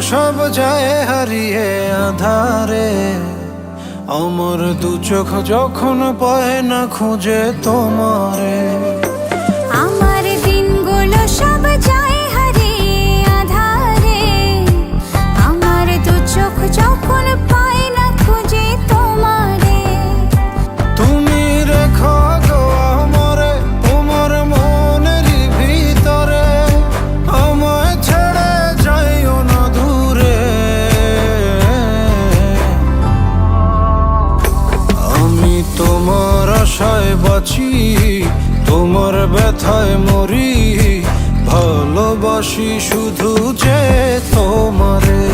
সব যায় হারিয়ে আধারে, আমার দু চোখ যখন পায় না খুঁজে তোমারে। আমার দিনগুলো সব যায় হারিয়ে আধারে, আমার দু চোখ যখন পায় না খুঁজে তোমারে। তুমি রেখো গো আমারে তোমার মনের ভিতরে, আমায় ছেড়ে যাইও না দূরে। আমি তোমার আশায় বাঁচি, তোমার ব্যথায় মরি, ভালোবাসি শুধু যে তোমারে।